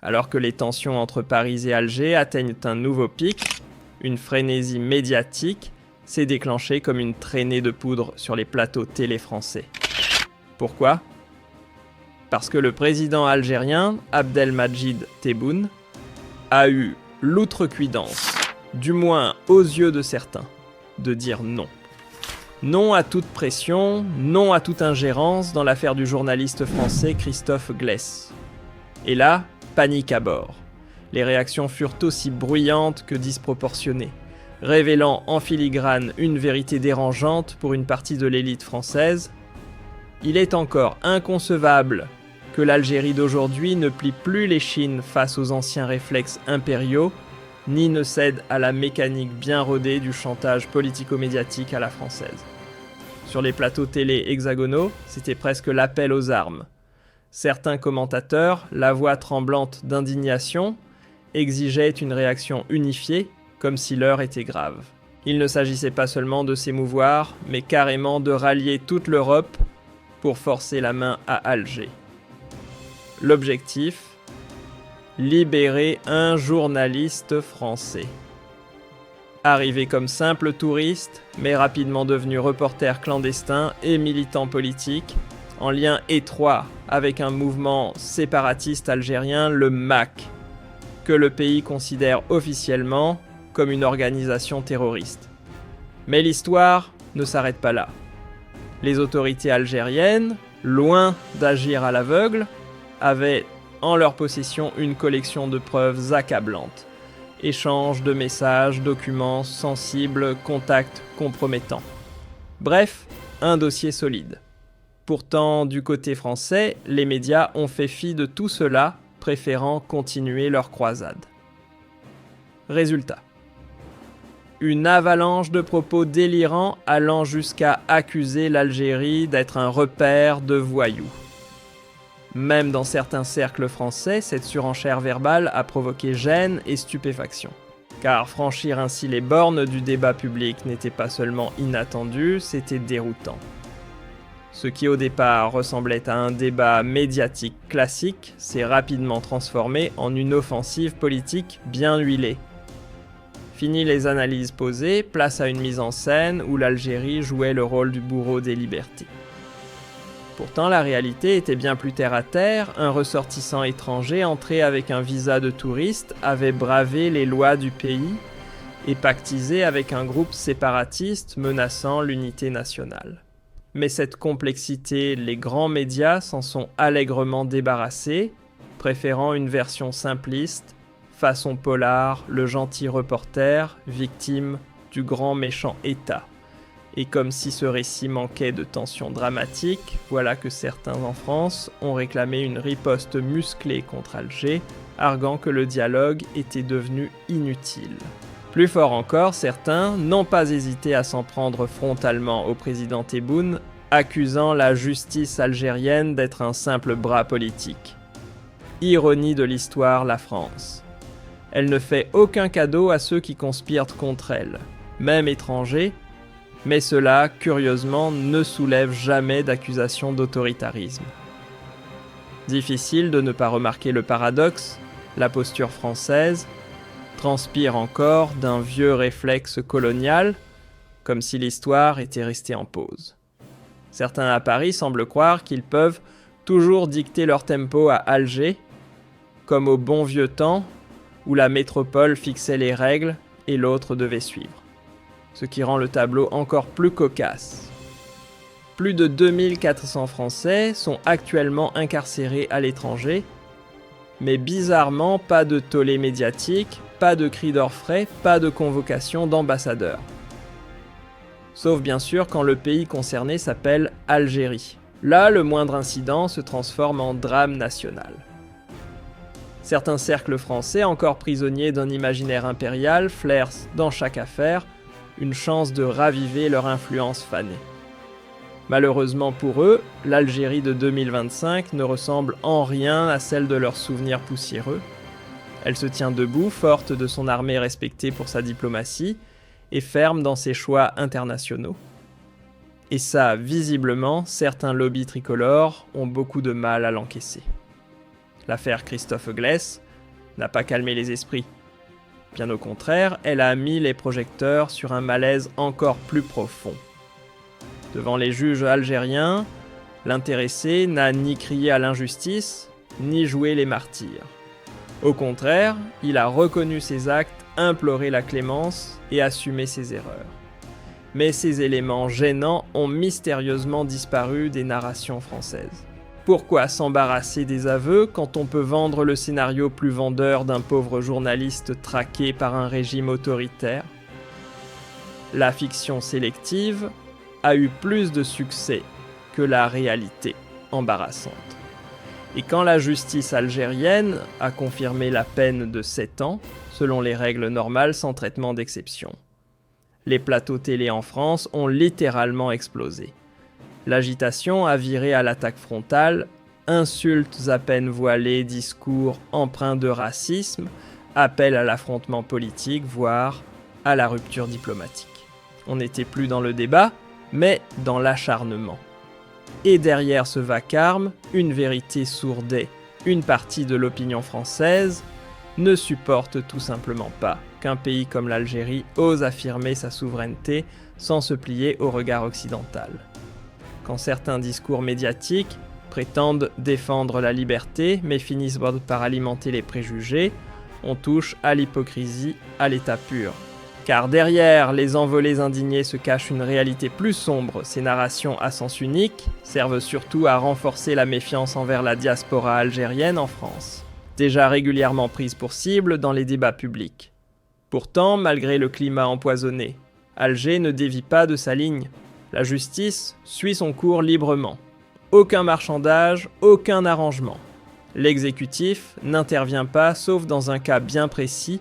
Alors que les tensions entre Paris et Alger atteignent un nouveau pic, une frénésie médiatique s'est déclenchée comme une traînée de poudre sur les plateaux télé français. Pourquoi ? Parce que le président algérien, Abdelmadjid Tebboune, a eu l'outrecuidance, du moins aux yeux de certains, de dire non. Non à toute pression, non à toute ingérence dans l'affaire du journaliste français Christophe Glaisse. Et là, panique à bord. Les réactions furent aussi bruyantes que disproportionnées, révélant en filigrane une vérité dérangeante pour une partie de l'élite française. Il est encore inconcevable que l'Algérie d'aujourd'hui ne plie plus l'échine face aux anciens réflexes impériaux, ni ne cède à la mécanique bien rodée du chantage politico-médiatique à la française. Sur les plateaux télé hexagonaux, c'était presque l'appel aux armes. Certains commentateurs, la voix tremblante d'indignation, exigeaient une réaction unifiée, comme si l'heure était grave. Il ne s'agissait pas seulement de s'émouvoir, mais carrément de rallier toute l'Europe pour forcer la main à Alger. L'objectif ? Libérer un journaliste français. Arrivé comme simple touriste, mais rapidement devenu reporter clandestin et militant politique, en lien étroit avec un mouvement séparatiste algérien, le MAC, que le pays considère officiellement comme une organisation terroriste. Mais l'histoire ne s'arrête pas là. Les autorités algériennes, loin d'agir à l'aveugle, avaient en leur possession une collection de preuves accablantes. Échanges de messages, documents sensibles, contacts compromettants. Bref, un dossier solide. Pourtant, du côté français, les médias ont fait fi de tout cela, préférant continuer leur croisade. Résultat. Une avalanche de propos délirants allant jusqu'à accuser l'Algérie d'être un repère de voyous. Même dans certains cercles français, cette surenchère verbale a provoqué gêne et stupéfaction. Car franchir ainsi les bornes du débat public n'était pas seulement inattendu, c'était déroutant. Ce qui au départ ressemblait à un débat médiatique classique s'est rapidement transformé en une offensive politique bien huilée. Fini les analyses posées, place à une mise en scène où l'Algérie jouait le rôle du bourreau des libertés. Pourtant, la réalité était bien plus terre à terre. Un ressortissant étranger entré avec un visa de touriste avait bravé les lois du pays et pactisé avec un groupe séparatiste menaçant l'unité nationale. Mais cette complexité, les grands médias s'en sont allègrement débarrassés, préférant une version simpliste, façon polar, le gentil reporter, victime du grand méchant État. Et comme si ce récit manquait de tension dramatique, voilà que certains en France ont réclamé une riposte musclée contre Alger, arguant que le dialogue était devenu inutile. Plus fort encore, certains n'ont pas hésité à s'en prendre frontalement au président Tebboune, accusant la justice algérienne d'être un simple bras politique. Ironie de l'histoire, la France. Elle ne fait aucun cadeau à ceux qui conspirent contre elle, même étrangers, mais cela, curieusement, ne soulève jamais d'accusation d'autoritarisme. Difficile de ne pas remarquer le paradoxe, la posture française transpire encore d'un vieux réflexe colonial, comme si l'histoire était restée en pause. Certains à Paris semblent croire qu'ils peuvent toujours dicter leur tempo à Alger, comme au bon vieux temps où la métropole fixait les règles et l'autre devait suivre. Ce qui rend le tableau encore plus cocasse. Plus de 2400 Français sont actuellement incarcérés à l'étranger, mais bizarrement pas de tollé médiatique, pas de cris d'orfraie, pas de convocation d'ambassadeurs. Sauf bien sûr quand le pays concerné s'appelle Algérie. Là, le moindre incident se transforme en drame national. Certains cercles français, encore prisonniers d'un imaginaire impérial, flairent dans chaque affaire une chance de raviver leur influence fanée. Malheureusement pour eux, l'Algérie de 2025 ne ressemble en rien à celle de leurs souvenirs poussiéreux. Elle se tient debout, forte de son armée respectée pour sa diplomatie, et ferme dans ses choix internationaux. Et ça, visiblement, certains lobbies tricolores ont beaucoup de mal à l'encaisser. L'affaire Christophe Glaisse n'a pas calmé les esprits. Bien au contraire, elle a mis les projecteurs sur un malaise encore plus profond. Devant les juges algériens, l'intéressé n'a ni crié à l'injustice, ni joué les martyrs. Au contraire, il a reconnu ses actes, imploré la clémence et assumé ses erreurs. Mais ces éléments gênants ont mystérieusement disparu des narrations françaises. Pourquoi s'embarrasser des aveux quand on peut vendre le scénario plus vendeur d'un pauvre journaliste traqué par un régime autoritaire ? La fiction sélective a eu plus de succès que la réalité embarrassante. Et quand la justice algérienne a confirmé la peine de 7 ans, selon les règles normales sans traitement d'exception, les plateaux télé en France ont littéralement explosé. L'agitation a viré à l'attaque frontale, insultes à peine voilées, discours empreints de racisme, appel à l'affrontement politique, voire à la rupture diplomatique. On n'était plus dans le débat, mais dans l'acharnement. Et derrière ce vacarme, une vérité sourdait. Une partie de l'opinion française ne supporte tout simplement pas qu'un pays comme l'Algérie ose affirmer sa souveraineté sans se plier au regard occidental. Quand certains discours médiatiques prétendent défendre la liberté mais finissent par alimenter les préjugés, on touche à l'hypocrisie à l'état pur. Car derrière les envolées indignées se cache une réalité plus sombre. Ces narrations à sens unique servent surtout à renforcer la méfiance envers la diaspora algérienne en France, déjà régulièrement prise pour cible dans les débats publics. Pourtant, malgré le climat empoisonné, Alger ne dévie pas de sa ligne. La justice suit son cours librement. Aucun marchandage, aucun arrangement. L'exécutif n'intervient pas sauf dans un cas bien précis,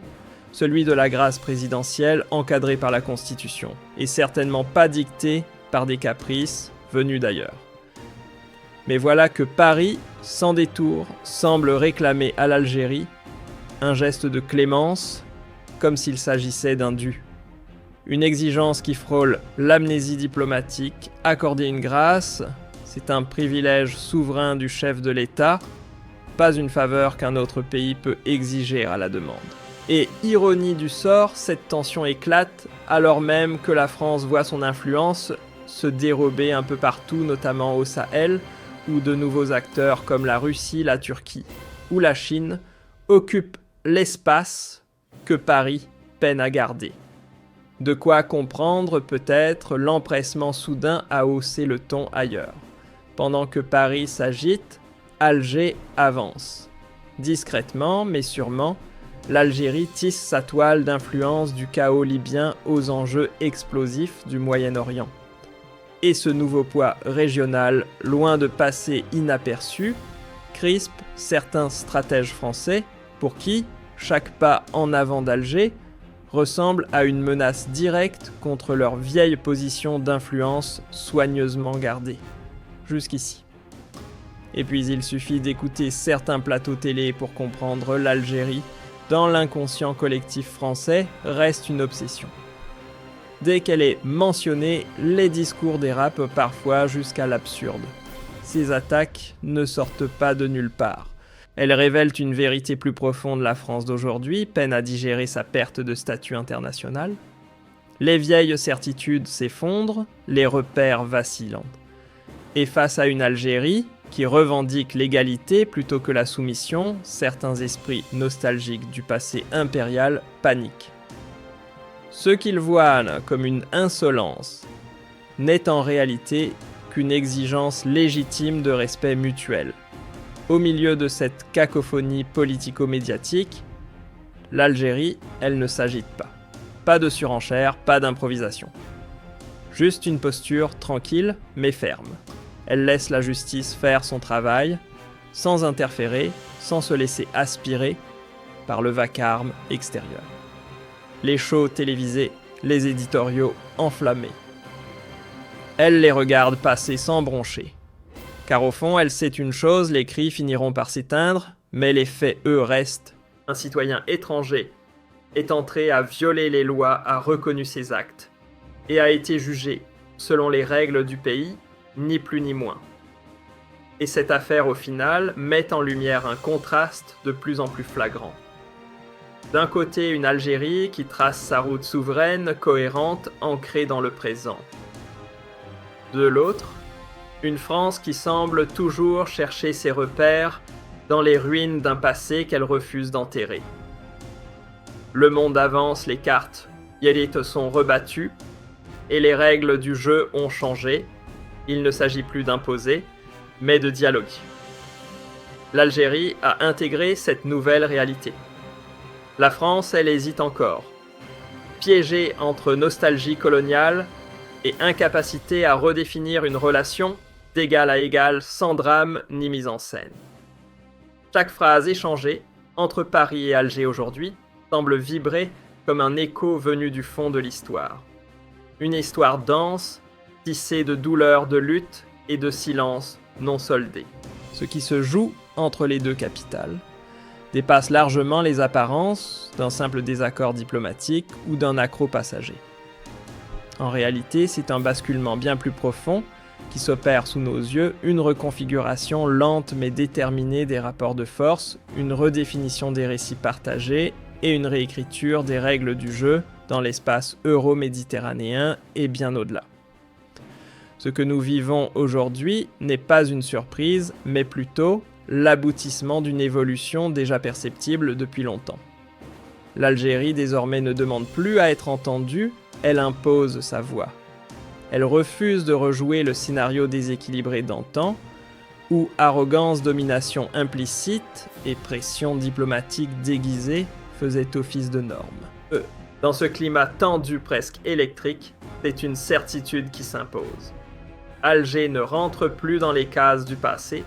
celui de la grâce présidentielle encadrée par la Constitution, et certainement pas dictée par des caprices venus d'ailleurs. Mais voilà que Paris, sans détour, semble réclamer à l'Algérie un geste de clémence, comme s'il s'agissait d'un dû. Une exigence qui frôle l'amnésie diplomatique. Accorder une grâce, c'est un privilège souverain du chef de l'État, pas une faveur qu'un autre pays peut exiger à la demande. Et ironie du sort, cette tension éclate alors même que la France voit son influence se dérober un peu partout, notamment au Sahel, où de nouveaux acteurs comme la Russie, la Turquie ou la Chine occupent l'espace que Paris peine à garder. De quoi comprendre peut-être l'empressement soudain à hausser le ton ailleurs. Pendant que Paris s'agite, Alger avance. Discrètement, mais sûrement, l'Algérie tisse sa toile d'influence du chaos libyen aux enjeux explosifs du Moyen-Orient. Et ce nouveau poids régional, loin de passer inaperçu, crispe certains stratèges français pour qui chaque pas en avant d'Alger ressemble à une menace directe contre leur vieille position d'influence soigneusement gardée. Jusqu'ici. Et puis il suffit d'écouter certains plateaux télé pour comprendre l'Algérie, dans l'inconscient collectif français, reste une obsession. Dès qu'elle est mentionnée, les discours dérapent parfois jusqu'à l'absurde. Ces attaques ne sortent pas de nulle part. Elles révèlent une vérité plus profonde. La France d'aujourd'hui peine à digérer sa perte de statut international. Les vieilles certitudes s'effondrent, les repères vacillent. Et face à une Algérie qui revendique l'égalité plutôt que la soumission, certains esprits nostalgiques du passé impérial paniquent. Ce qu'ils voient comme une insolence n'est en réalité qu'une exigence légitime de respect mutuel. Au milieu de cette cacophonie politico-médiatique, l'Algérie, elle ne s'agite pas. Pas de surenchère, pas d'improvisation. Juste une posture tranquille mais ferme. Elle laisse la justice faire son travail, sans interférer, sans se laisser aspirer par le vacarme extérieur. Les shows télévisés, les éditoriaux enflammés. Elle les regarde passer sans broncher. Car au fond, elle sait une chose, les cris finiront par s'éteindre, mais les faits, eux, restent. Un citoyen étranger est entré à violer les lois, a reconnu ses actes, et a été jugé, selon les règles du pays, ni plus ni moins. Et cette affaire, au final, met en lumière un contraste de plus en plus flagrant. D'un côté, une Algérie qui trace sa route souveraine, cohérente, ancrée dans le présent. De l'autre, une France qui semble toujours chercher ses repères dans les ruines d'un passé qu'elle refuse d'enterrer. Le monde avance, les cartes élites sont rebattues et les règles du jeu ont changé. Il ne s'agit plus d'imposer, mais de dialoguer. L'Algérie a intégré cette nouvelle réalité. La France, elle hésite encore, piégée entre nostalgie coloniale et incapacité à redéfinir une relation d'égal à égal sans drame ni mise en scène. Chaque phrase échangée entre Paris et Alger aujourd'hui semble vibrer comme un écho venu du fond de l'histoire. Une histoire dense, tissée de douleurs, de luttes et de silences non soldés. Ce qui se joue entre les deux capitales dépasse largement les apparences d'un simple désaccord diplomatique ou d'un accroc passager. En réalité, c'est un basculement bien plus profond qui s'opère sous nos yeux, une reconfiguration lente mais déterminée des rapports de force, une redéfinition des récits partagés et une réécriture des règles du jeu dans l'espace euro-méditerranéen et bien au-delà. Ce que nous vivons aujourd'hui n'est pas une surprise, mais plutôt l'aboutissement d'une évolution déjà perceptible depuis longtemps. L'Algérie désormais ne demande plus à être entendue, elle impose sa voix. Elle refuse de rejouer le scénario déséquilibré d'antan, où arrogance, domination implicite et pression diplomatique déguisée faisaient office de norme. Dans ce climat tendu presque électrique, c'est une certitude qui s'impose. Alger ne rentre plus dans les cases du passé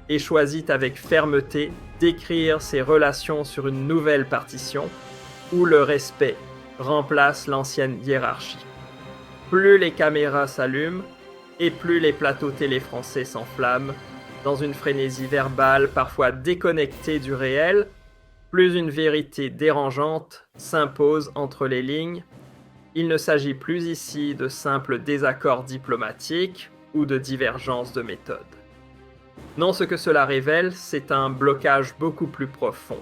et choisit avec fermeté d'écrire ses relations sur une nouvelle partition où le respect remplace l'ancienne hiérarchie. Plus les caméras s'allument et plus les plateaux télé français s'enflamment dans une frénésie verbale parfois déconnectée du réel, plus une vérité dérangeante s'impose entre les lignes. Il ne s'agit plus ici de simples désaccords diplomatiques ou de divergences de méthode. Non, ce que cela révèle, c'est un blocage beaucoup plus profond.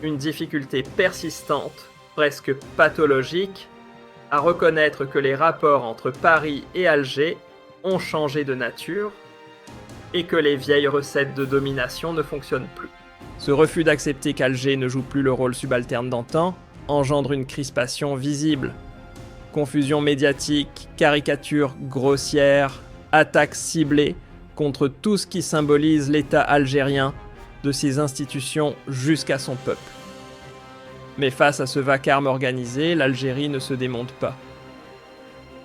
Une difficulté persistante, presque pathologique, à reconnaître que les rapports entre Paris et Alger ont changé de nature et que les vieilles recettes de domination ne fonctionnent plus. Ce refus d'accepter qu'Alger ne joue plus le rôle subalterne d'antan engendre une crispation visible. Confusion médiatique, caricatures grossières, attaques ciblées contre tout ce qui symbolise l'État algérien, de ses institutions jusqu'à son peuple. Mais face à ce vacarme organisé, l'Algérie ne se démonte pas.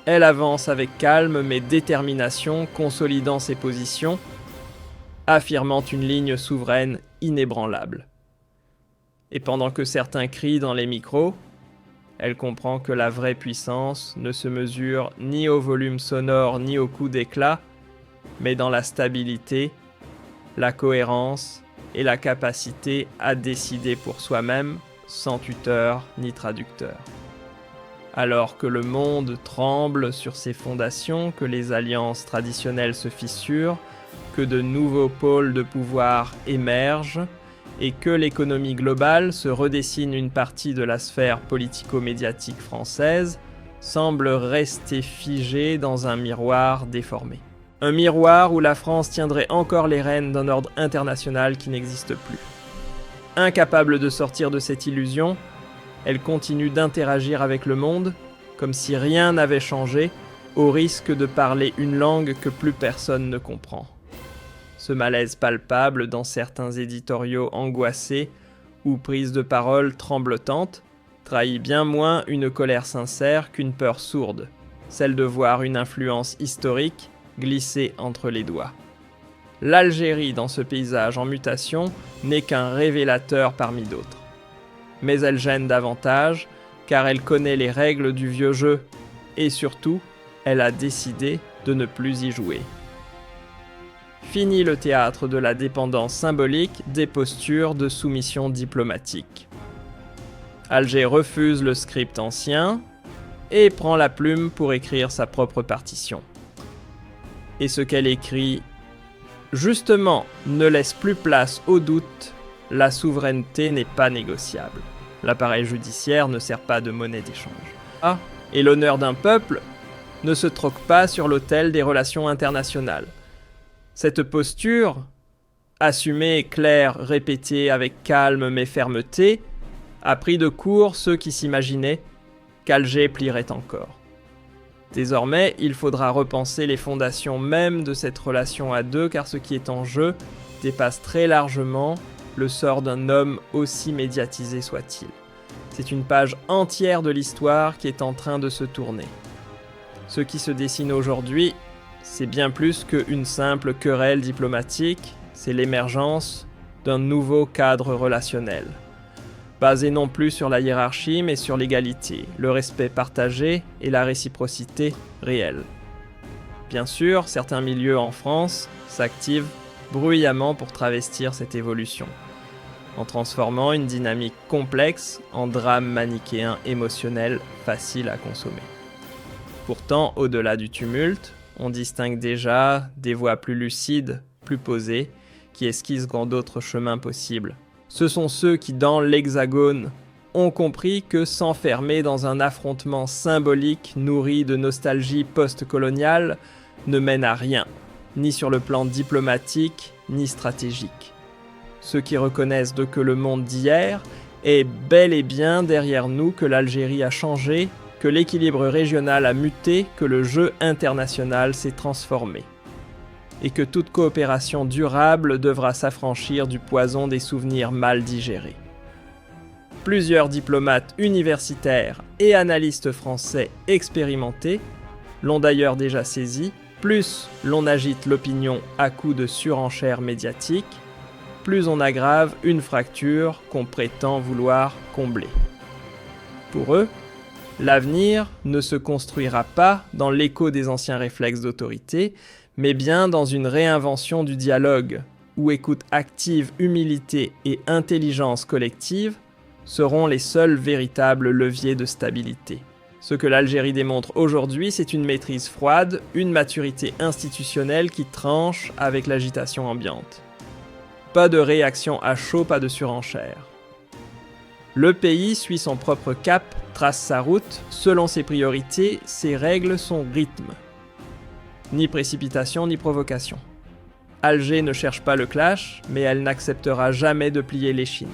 Elle avance avec calme mais détermination, consolidant ses positions, affirmant une ligne souveraine inébranlable. Et pendant que certains crient dans les micros, elle comprend que la vraie puissance ne se mesure ni au volume sonore ni au coup d'éclat, mais dans la stabilité, la cohérence et la capacité à décider pour soi-même, sans tuteur ni traducteur. Alors que le monde tremble sur ses fondations, que les alliances traditionnelles se fissurent, que de nouveaux pôles de pouvoir émergent, et que l'économie globale se redessine, une partie de la sphère politico-médiatique française semble rester figée dans un miroir déformé. Un miroir où la France tiendrait encore les rênes d'un ordre international qui n'existe plus. Incapable de sortir de cette illusion, elle continue d'interagir avec le monde comme si rien n'avait changé, au risque de parler une langue que plus personne ne comprend. Ce malaise palpable dans certains éditoriaux angoissés ou prises de parole tremblotantes trahit bien moins une colère sincère qu'une peur sourde, celle de voir une influence historique glisser entre les doigts. L'Algérie, dans ce paysage en mutation, n'est qu'un révélateur parmi d'autres. Mais elle gêne davantage, car elle connaît les règles du vieux jeu, et surtout, elle a décidé de ne plus y jouer. Fini le théâtre de la dépendance symbolique des postures de soumission diplomatique. Alger refuse le script ancien et prend la plume pour écrire sa propre partition. Et ce qu'elle écrit, justement, ne laisse plus place au doute, la souveraineté n'est pas négociable. L'appareil judiciaire ne sert pas de monnaie d'échange. Et l'honneur d'un peuple ne se troque pas sur l'autel des relations internationales. Cette posture, assumée, claire, répétée avec calme mais fermeté, a pris de court ceux qui s'imaginaient qu'Alger plierait encore. Désormais, il faudra repenser les fondations même de cette relation à deux, car ce qui est en jeu dépasse très largement le sort d'un homme aussi médiatisé soit-il. C'est une page entière de l'histoire qui est en train de se tourner. Ce qui se dessine aujourd'hui, c'est bien plus qu'une simple querelle diplomatique, c'est l'émergence d'un nouveau cadre relationnel, basé non plus sur la hiérarchie mais sur l'égalité, le respect partagé et la réciprocité réelle. Bien sûr, certains milieux en France s'activent bruyamment pour travestir cette évolution, en transformant une dynamique complexe en drame manichéen émotionnel facile à consommer. Pourtant, au-delà du tumulte, on distingue déjà des voix plus lucides, plus posées, qui esquissent grand d'autres chemins possibles. Ce sont ceux qui, dans l'Hexagone, ont compris que s'enfermer dans un affrontement symbolique nourri de nostalgie post-coloniale ne mène à rien, ni sur le plan diplomatique, ni stratégique. Ceux qui reconnaissent que le monde d'hier est bel et bien derrière nous, que l'Algérie a changé, que l'équilibre régional a muté, que le jeu international s'est transformé. Et que toute coopération durable devra s'affranchir du poison des souvenirs mal digérés. Plusieurs diplomates universitaires et analystes français expérimentés l'ont d'ailleurs déjà saisi, plus l'on agite l'opinion à coups de surenchères médiatiques, plus on aggrave une fracture qu'on prétend vouloir combler. Pour eux, l'avenir ne se construira pas dans l'écho des anciens réflexes d'autorité, mais bien dans une réinvention du dialogue, où écoute active, humilité et intelligence collective seront les seuls véritables leviers de stabilité. Ce que l'Algérie démontre aujourd'hui, c'est une maîtrise froide, une maturité institutionnelle qui tranche avec l'agitation ambiante. Pas de réaction à chaud, pas de surenchère. Le pays suit son propre cap, trace sa route, selon ses priorités, ses règles, son rythme. Ni précipitation, ni provocation. Alger ne cherche pas le clash, mais elle n'acceptera jamais de plier l'échine.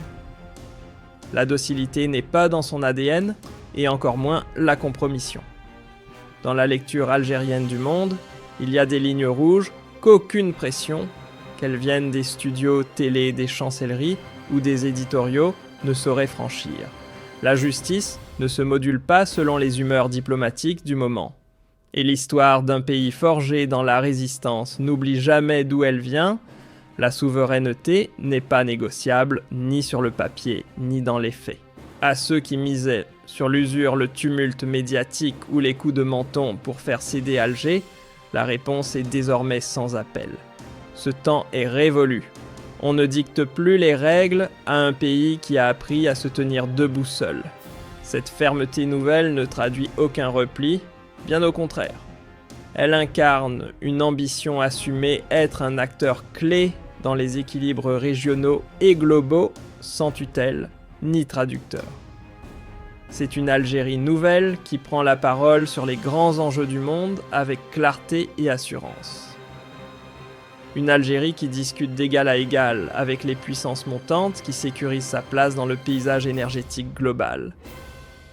La docilité n'est pas dans son ADN, et encore moins la compromission. Dans la lecture algérienne du monde, il y a des lignes rouges qu'aucune pression, qu'elles viennent des studios télé, des chancelleries ou des éditoriaux, ne saurait franchir. La justice ne se module pas selon les humeurs diplomatiques du moment. Et l'histoire d'un pays forgé dans la résistance n'oublie jamais d'où elle vient. La souveraineté n'est pas négociable ni sur le papier ni dans les faits. À ceux qui misaient sur l'usure, le tumulte médiatique ou les coups de menton pour faire céder Alger, la réponse est désormais sans appel. Ce temps est révolu. On ne dicte plus les règles à un pays qui a appris à se tenir debout seul. Cette fermeté nouvelle ne traduit aucun repli, bien au contraire. Elle incarne une ambition assumée, être un acteur clé dans les équilibres régionaux et globaux, sans tutelle ni traducteur. C'est une Algérie nouvelle qui prend la parole sur les grands enjeux du monde avec clarté et assurance. Une Algérie qui discute d'égal à égal avec les puissances montantes, qui sécurise sa place dans le paysage énergétique global,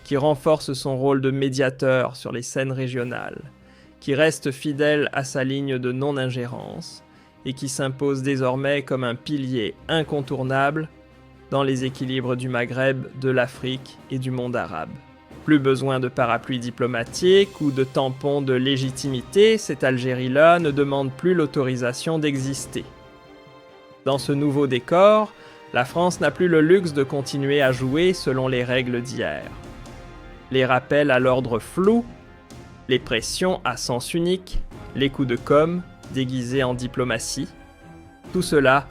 qui renforce son rôle de médiateur sur les scènes régionales, qui reste fidèle à sa ligne de non-ingérence et qui s'impose désormais comme un pilier incontournable dans les équilibres du Maghreb, de l'Afrique et du monde arabe. Plus besoin de parapluie diplomatique ou de tampon de légitimité, cette Algérie-là ne demande plus l'autorisation d'exister. Dans ce nouveau décor, la France n'a plus le luxe de continuer à jouer selon les règles d'hier. Les rappels à l'ordre flou, les pressions à sens unique, les coups de com' déguisés en diplomatie, tout cela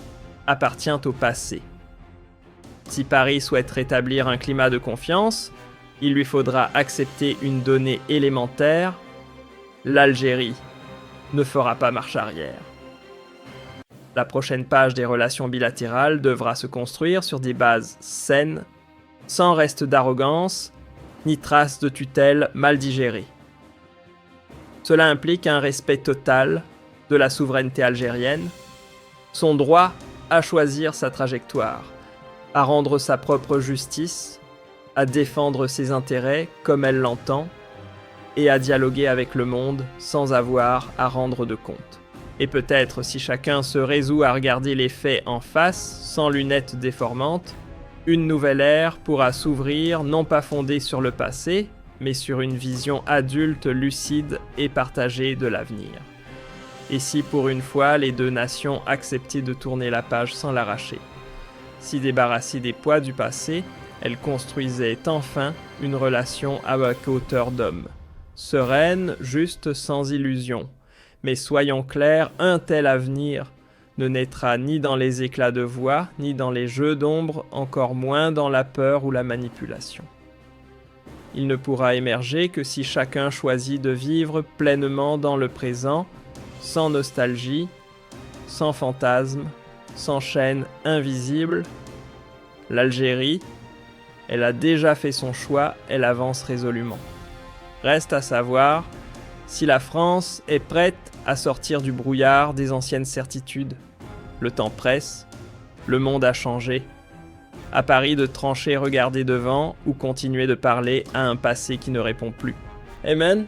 appartient au passé. Si Paris souhaite rétablir un climat de confiance, il lui faudra accepter une donnée élémentaire, l'Algérie ne fera pas marche arrière. La prochaine page des relations bilatérales devra se construire sur des bases saines, sans reste d'arrogance, ni trace de tutelle mal digérée. Cela implique un respect total de la souveraineté algérienne, son droit à choisir sa trajectoire, à rendre sa propre justice, à défendre ses intérêts comme elle l'entend, et à dialoguer avec le monde sans avoir à rendre de compte. Et peut-être si chacun se résout à regarder les faits en face, sans lunettes déformantes, une nouvelle ère pourra s'ouvrir non pas fondée sur le passé, mais sur une vision adulte, lucide et partagée de l'avenir. Et si pour une fois les deux nations acceptaient de tourner la page sans l'arracher? Si débarrassées des poids du passé, elles construisaient enfin une relation avec hauteur d'homme. Sereine, juste, sans illusion. Mais soyons clairs, un tel avenir ne naîtra ni dans les éclats de voix, ni dans les jeux d'ombre, encore moins dans la peur ou la manipulation. Il ne pourra émerger que si chacun choisit de vivre pleinement dans le présent, sans nostalgie, sans fantasme, sans chaîne invisible. L'Algérie, elle a déjà fait son choix, elle avance résolument. Reste à savoir si la France est prête à sortir du brouillard des anciennes certitudes. Le temps presse, le monde a changé. À Paris de trancher, regarder devant ou continuer de parler à un passé qui ne répond plus. Amen.